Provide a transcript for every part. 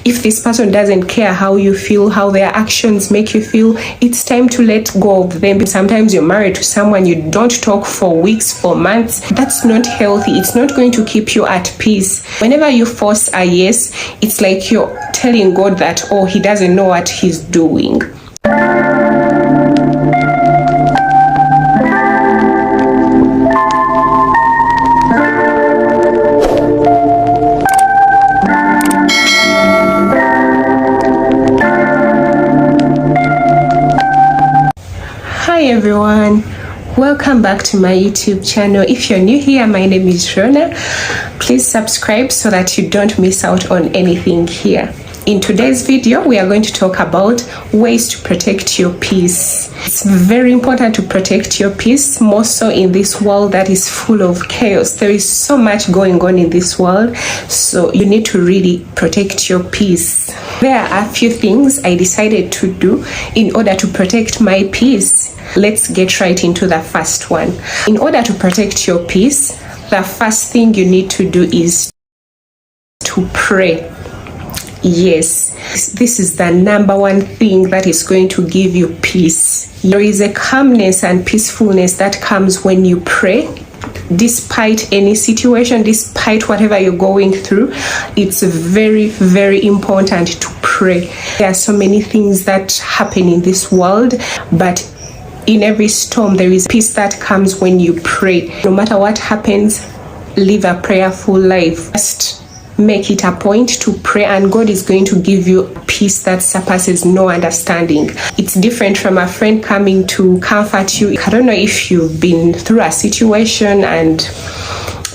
if this person doesn't care how you feel, how their actions make you feel, it's time to let go of them. Sometimes you're married to someone, you don't talk for weeks, for months. That's not healthy. It's not going to keep you at peace. Whenever you force a yes, it's like you're telling God that, oh, he doesn't know what he's doing. Hi everyone, welcome back to my YouTube channel. If you're new here, my name is Rona. Please subscribe so that you don't miss out on anything here. In today's video, we are going to talk about ways to protect your peace. It's very important to protect your peace, more so in this world that is full of chaos. There is so much going on in this world, so you need to really protect your peace. There are a few things I decided to do in order to protect my peace. Let's get right into the first one. In order to protect your peace, the first thing you need to do is to pray. Yes, this is the number one thing that is going to give you peace. There is a calmness and peacefulness that comes when you pray. Despite any situation, despite whatever you're going through, it's very, very important to pray. There are so many things that happen in this world, but in every storm, there is peace that comes when you pray. No matter what happens, live a prayerful life. Just make it a point to pray, and God is going to give you peace that surpasses no understanding. It's different from a friend coming to comfort you. I don't know if you've been through a situation and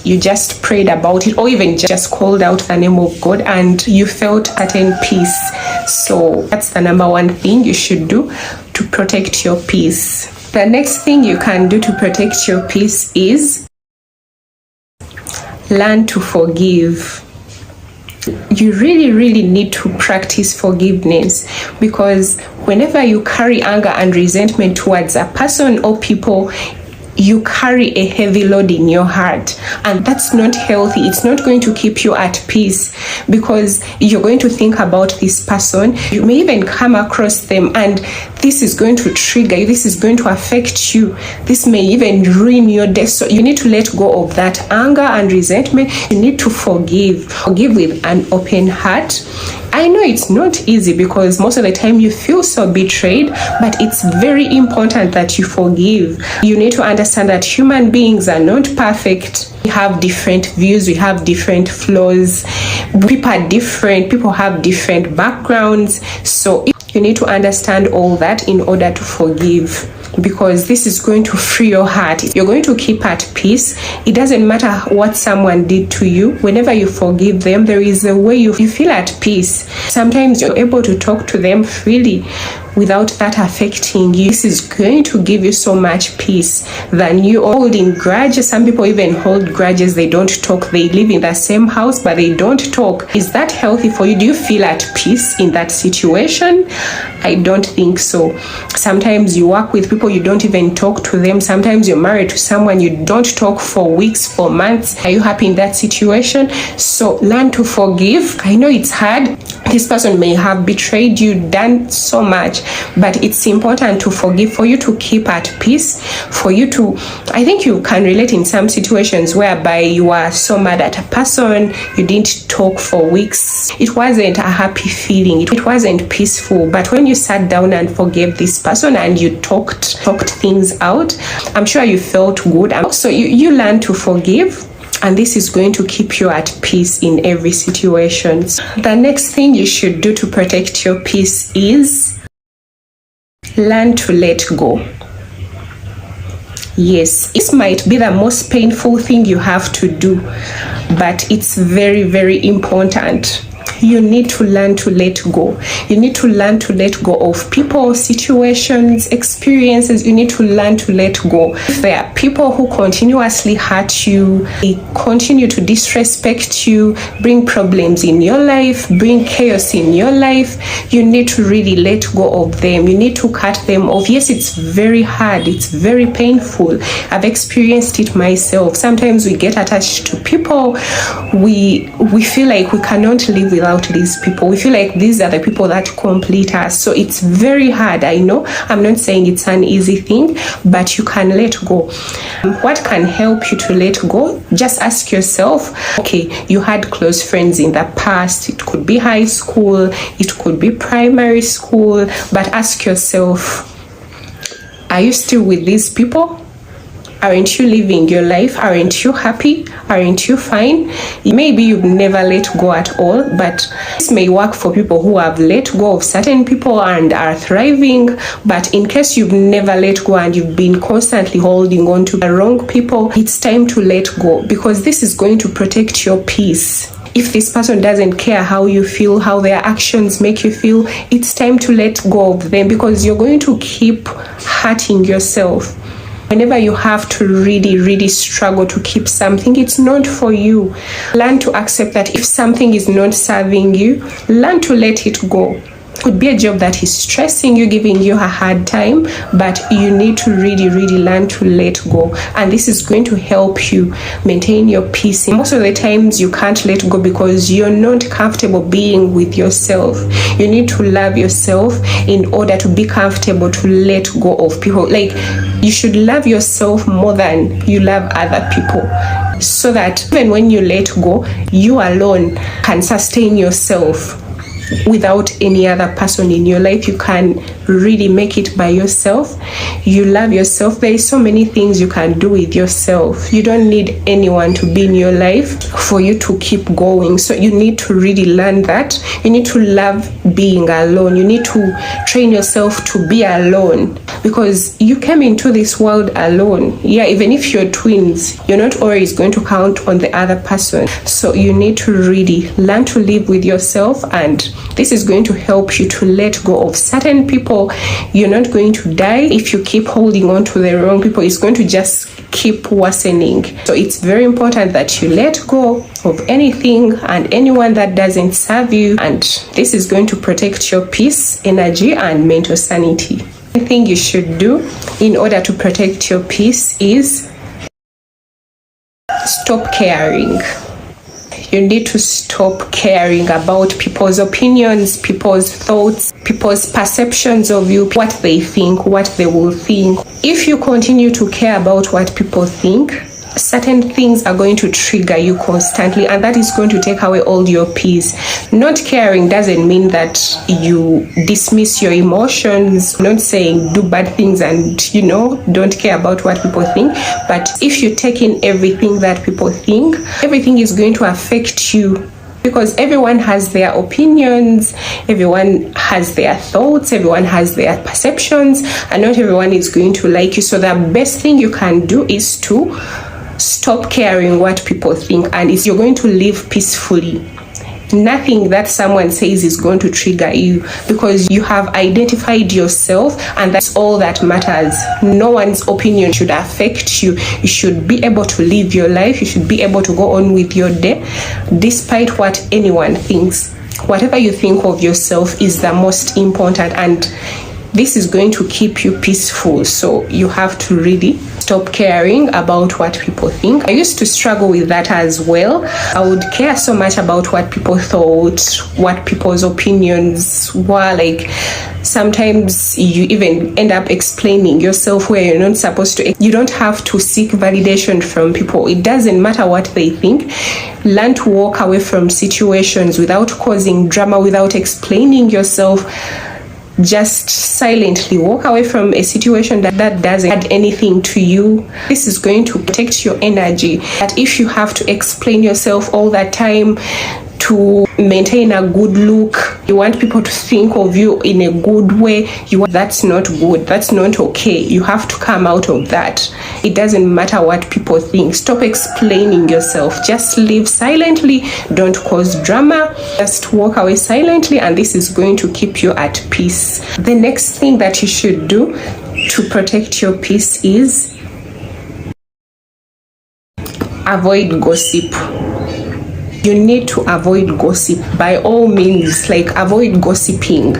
you just prayed about it, or even just called out the name of God and you felt certain peace. So that's the number one thing you should do to protect your peace. The next thing you can do to protect your peace is learn to forgive. You really need to practice forgiveness, because whenever you carry anger and resentment towards a person or people, you carry a heavy load in your heart, and that's not healthy. It's not going to keep you at peace, because you're going to think about this person. You may even come across them, and this is going to trigger you. This is going to affect you. This may even ruin your day. So you need to let go of that anger and resentment. You need to forgive with an open heart. I know it's not easy, because most of the time you feel so betrayed, but it's very important that you forgive. You need to understand that human beings are not perfect. We have different views, we have different flaws. People are different, people have different backgrounds. So you need to understand all that in order to forgive, because this is going to free your heart. You're going to keep at peace. It doesn't matter what someone did to you. Whenever you forgive them, there is a way you feel at peace. Sometimes you're able to talk to them freely without that affecting you. This is going to give you so much peace than you holding grudges. Some people even hold grudges. They don't talk. They live in the same house, but they don't talk. Is that healthy for you? Do you feel at peace in that situation? I don't think so. Sometimes you work with people, you don't even talk to them. Sometimes you're married to someone, you don't talk for weeks, for months. Are you happy in that situation? So learn to forgive. I know it's hard. This person may have betrayed you, done so much, but it's important to forgive, for you to keep at peace, for you to, I think you can relate in some situations whereby you are so mad at a person, you didn't talk for weeks. It wasn't a happy feeling. It wasn't peaceful. But when you sat down and forgave this person and you talked things out, I'm sure you felt good. And also you learn to forgive. And this is going to keep you at peace in every situation. The next thing you should do to protect your peace is learn to let go. Yes, this might be the most painful thing you have to do, but it's very, very important. You need to learn to let go. You need to learn to let go of people, situations, experiences. You need to learn to let go. If there are people who continuously hurt you, they continue to disrespect you, bring problems in your life, bring chaos in your life, you need to really let go of them. You need to cut them off. Yes, it's very hard. It's very painful. I've experienced it myself. Sometimes we get attached to people. We feel like we cannot live without about these people. We feel like these are the people that complete us. So it's very hard. I know, I'm not saying it's an easy thing, but you can let go. What can help you to let go? Just ask yourself, okay, you had close friends in the past. It could be high school, it could be primary school, but ask yourself, are you still with these people? Aren't you living your life? Aren't you happy? Aren't you fine? Maybe you've never let go at all, but this may work for people who have let go of certain people and are thriving. But in case you've never let go and you've been constantly holding on to the wrong people, it's time to let go, because this is going to protect your peace. If this person doesn't care how you feel, how their actions make you feel, it's time to let go of them, because you're going to keep hurting yourself. Whenever you have to really struggle to keep something, it's not for you. Learn to accept that if something is not serving you, learn to let it go. It could be a job that is stressing you, giving you a hard time, but you need to really learn to let go. And this is going to help you maintain your peace. Most of the times you can't let go because you're not comfortable being with yourself. You need to love yourself in order to be comfortable to let go of people. Like, you should love yourself more than you love other people, so that even when you let go, you alone can sustain yourself. Without any other person in your life, you can really make it by yourself. You love yourself. There is so many things you can do with yourself. You don't need anyone to be in your life for you to keep going. So you need to really learn that. You need to love being alone. You need to train yourself to be alone, because you came into this world alone. Yeah, even if you're twins, you're not always going to count on the other person. So you need to really learn to live with yourself, and this is going to help you to let go of certain people. You're not going to die if you keep holding on to the wrong people. It's going to just keep worsening. So it's very important that you let go of anything and anyone that doesn't serve you, and this is going to protect your peace, energy, and mental sanity. The thing you should do in order to protect your peace is stop caring. You need to stop caring about people's opinions, people's thoughts, people's perceptions of you, what they think, what they will think. If you continue to care about what people think, certain things are going to trigger you constantly, and that is going to take away all your peace. Not caring doesn't mean that you dismiss your emotions. I'm not saying do bad things and don't care about what people think, but if you take in everything that people think, everything is going to affect you, because everyone has their opinions, everyone has their thoughts, everyone has their perceptions, and not everyone is going to like you. So the best thing you can do is to stop caring what people think, and you're going to live peacefully. Nothing that someone says is going to trigger you, because you have identified yourself, and that's all that matters. No one's opinion should affect you. You should be able to live your life. You should be able to go on with your day despite what anyone thinks. Whatever you think of yourself is the most important, and this is going to keep you peaceful. So you have to really stop caring about what people think. I used to struggle with that as well. I would care so much about what people thought, what people's opinions were. Like, sometimes you even end up explaining yourself where you're not supposed to. You don't have to seek validation from people. It doesn't matter what they think. Learn to walk away from situations without causing drama, without explaining yourself. Just silently walk away from a situation that doesn't add anything to you. This is going to protect your energy. But if you have to explain yourself all the time to maintain a good look, you want people to think of you in a good way, that's not good. That's not okay. You have to come out of that. It doesn't matter what people think. Stop explaining yourself. Just live silently. Don't cause drama. Just walk away silently, and this is going to keep you at peace. The next thing that you should do to protect your peace is avoid gossip. You need to avoid gossip by all means. Like, avoid gossiping.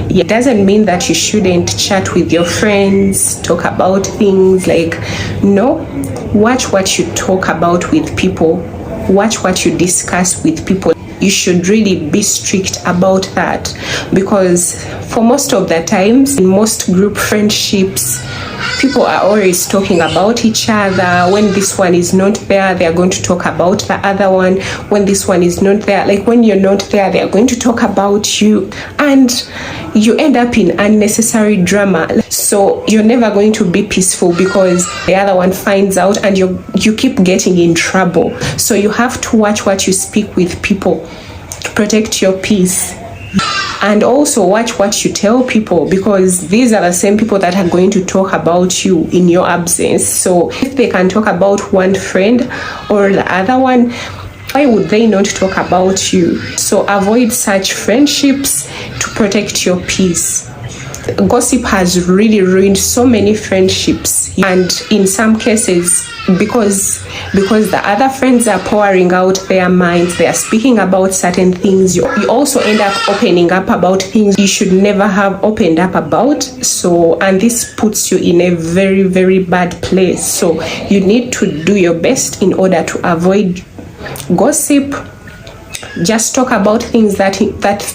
It doesn't mean that you shouldn't chat with your friends, talk about things. Like, no, watch what you talk about with people. Watch what you discuss with people. you should really be strict about that, because for most of the times in most group friendships, people are always talking about each other. When this one is not there, they are going to talk about the other one. When this one is not there, like when you're not there, they are going to talk about you, and you end up in unnecessary drama. So you're never going to be peaceful, because the other one finds out and you keep getting in trouble. So you have to watch what you speak with people to protect your peace. And also watch what you tell people, because these are the same people that are going to talk about you in your absence. So if they can talk about one friend or the other one, why would they not talk about you? So avoid such friendships to protect your peace. Gossip has really ruined so many friendships, and in some cases, because the other friends are pouring out their minds, they are speaking about certain things, you also end up opening up about things you should never have opened up about. So, and this puts you in a very, very bad place. So you need to do your best in order to avoid gossip. Just talk about things that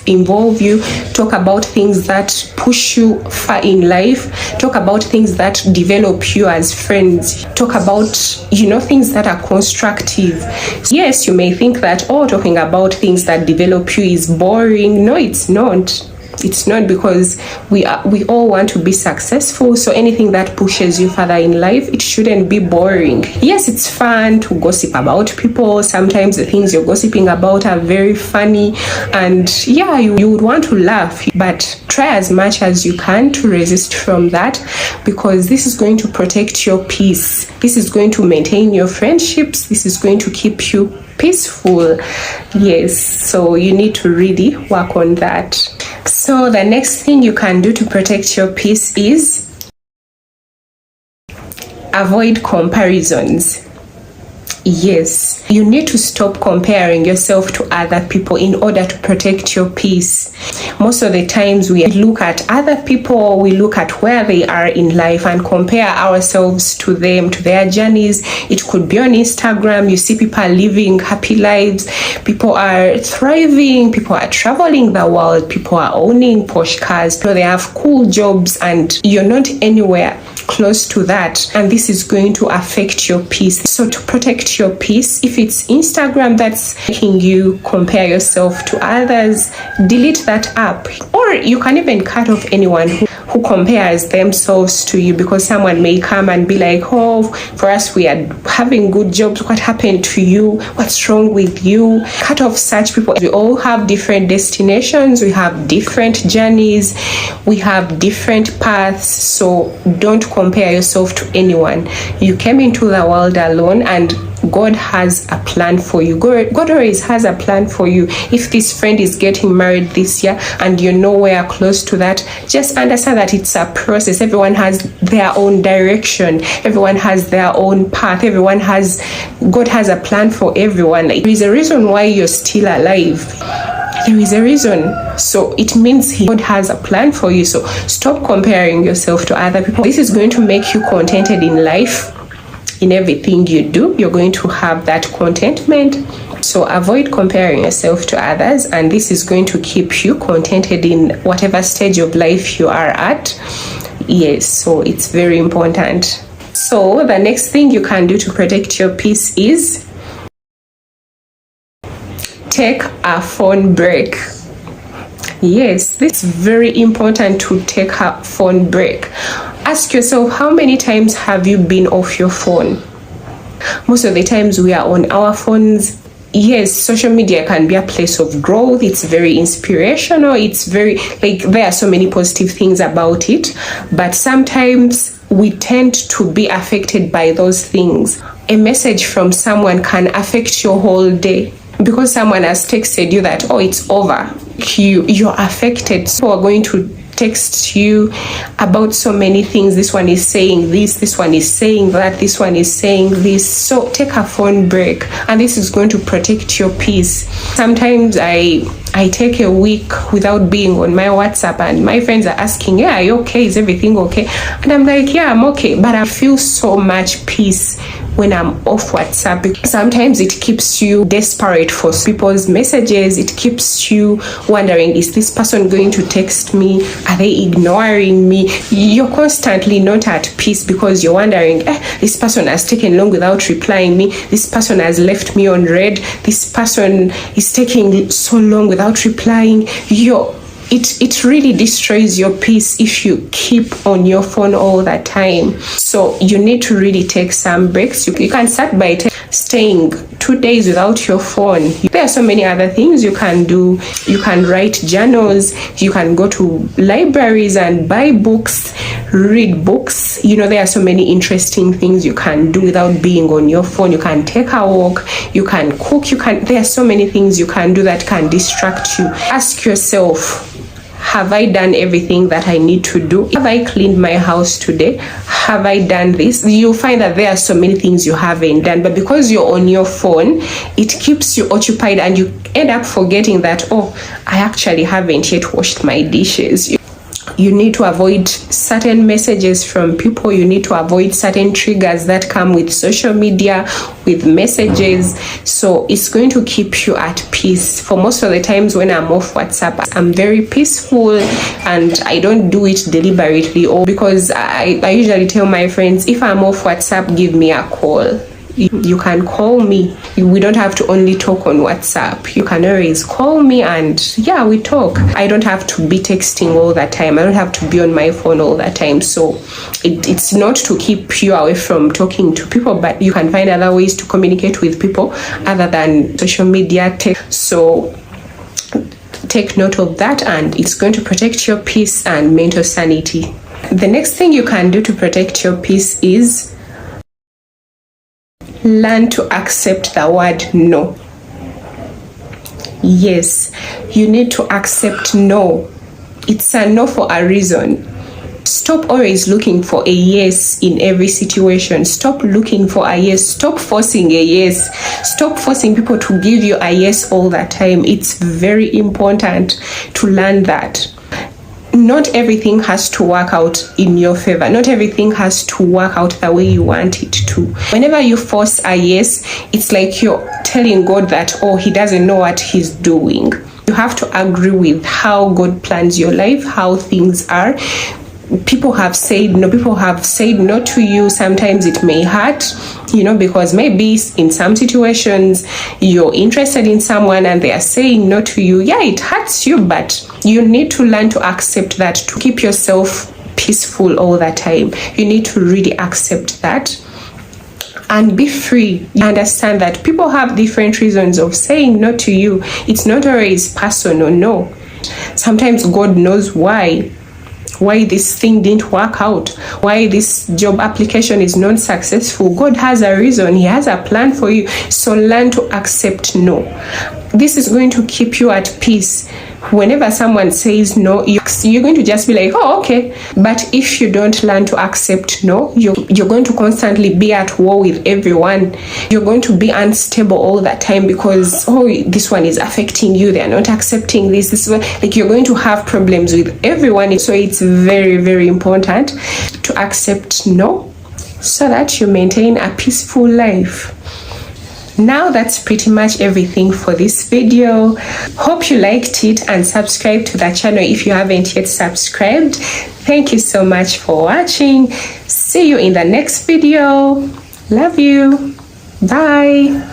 involve you. Talk about things that push you far in life. Talk about things that develop you as friends. Talk about, things that are constructive. Yes, you may think that, talking about things that develop you is boring. No, it's not. It's not, because we all want to be successful. So anything that pushes you further in life, it shouldn't be boring. Yes, it's fun to gossip about people. Sometimes the things you're gossiping about are very funny, and you would want to laugh, but try as much as you can to resist from that, because this is going to protect your peace. This is going to maintain your friendships. This is going to keep you peaceful. Yes, so you need to really work on that. So the next thing you can do to protect your peace is avoid comparisons. Yes, you need to stop comparing yourself to other people in order to protect your peace. Most of the times we look at other people, we look at where they are in life and compare ourselves to them, to their journeys. It could be on Instagram. You see people living happy lives, people are thriving, people are traveling the world, people are owning posh cars, so they have cool jobs, and you're not anywhere close to that, and this is going to affect your peace. So to protect your peace, if it's Instagram that's making you compare yourself to others, delete that app, or you can even cut off anyone who compares themselves to you, because someone may come and be like, for us we are having good jobs, what happened to you, what's wrong with you? Cut off such people. We all have different destinations, we have different journeys, we have different paths, so don't compare yourself to anyone. You came into the world alone, and God has a plan for you. God always has a plan for you. If this friend is getting married this year and you're nowhere close to that, just understand that it's a process. Everyone has their own direction. Everyone has their own path. God has a plan for everyone. There is a reason why you're still alive. There is a reason. So it means God has a plan for you. So stop comparing yourself to other people. This is going to make you contented in life. In everything you do, you're going to have that contentment. So avoid comparing yourself to others, and this is going to keep you contented in whatever stage of life you are at. Yes, so it's very important. So the next thing you can do to protect your peace is take a phone break. Yes, it's very important to take a phone break. Ask yourself, how many times have you been off your phone? Most of the times we are on our phones. Yes, social media can be a place of growth. It's very inspirational. It's very, there are so many positive things about it. But sometimes we tend to be affected by those things. A message from someone can affect your whole day. Because someone has texted you that, it's over, you're affected. So we're going to text you about so many things. This one is saying this one is saying that, this one is saying this. So take a phone break, and this is going to protect your peace. Sometimes I take a week without being on my WhatsApp, and my friends are asking, are you okay? Is everything okay? And I'm like, I'm okay, but I feel so much peace when I'm off WhatsApp. Sometimes it keeps you desperate for people's messages. It keeps you wondering, is this person going to text me? Are they ignoring me? You're constantly not at peace because you're wondering, this person has taken long without replying me. This person has left me on read. This person is taking so long without replying. It really destroys your peace if you keep on your phone all the time. So you need to really take some breaks. You can start by staying 2 days without your phone. There are so many other things you can do. You can write journals. You can go to libraries and buy books, read books. There are so many interesting things you can do without being on your phone. You can take a walk. You can cook. There are so many things you can do that can distract you. Ask yourself, have I done everything that I need to do? Have I cleaned my house today? Have I done this? You'll find that there are so many things you haven't done, but because you're on your phone, it keeps you occupied and you end up forgetting that, I actually haven't yet washed my dishes. You need to avoid certain messages from people. You need to avoid certain triggers that come with social media, with messages. So it's going to keep you at peace. For most of the times when I'm off WhatsApp, I'm very peaceful, and I don't do it deliberately, or because I usually tell my friends, if I'm off WhatsApp, give me a call. You can call me. We don't have to only talk on WhatsApp. You can always call me and we talk. I don't have to be texting all the time. I don't have to be on my phone all the time. So it's not to keep you away from talking to people, but you can find other ways to communicate with people other than social media, text. So take note of that, and it's going to protect your peace and mental sanity. The next thing you can do to protect your peace is learn to accept the word no. Yes, you need to accept no. It's a no for a reason. Stop always looking for a yes in every situation. Stop looking for a yes. Stop forcing a yes. Stop forcing people to give you a yes all the time. It's very important to learn that. Not everything has to work out in your favor. Not everything has to work out the way you want it to. Whenever you force a yes, it's like you're telling God that, he doesn't know what he's doing. You have to agree with how God plans your life, how things are. People have said no to you. Sometimes it may hurt, because maybe in some situations you're interested in someone and they are saying no to you. It hurts you, but you need to learn to accept that, to keep yourself peaceful all the time. You need to really accept that and be free. You understand that people have different reasons of saying no to you. It's not always personal, no. Sometimes God knows why this thing didn't work out, why this job application is not successful. God has a reason. He has a plan for you. So learn to accept no. This is going to keep you at peace. Whenever someone says no, you're going to just be like, okay. But if you don't learn to accept no, you're going to constantly be at war with everyone. You're going to be unstable all the time because, this one is affecting you. They're not accepting this. This one, you're going to have problems with everyone. So it's very, very important to accept no so that you maintain a peaceful life. Now that's pretty much everything for this video. Hope you liked it, and subscribe to the channel if you haven't yet subscribed. Thank you so much for watching. See you in the next video. Love you. Bye.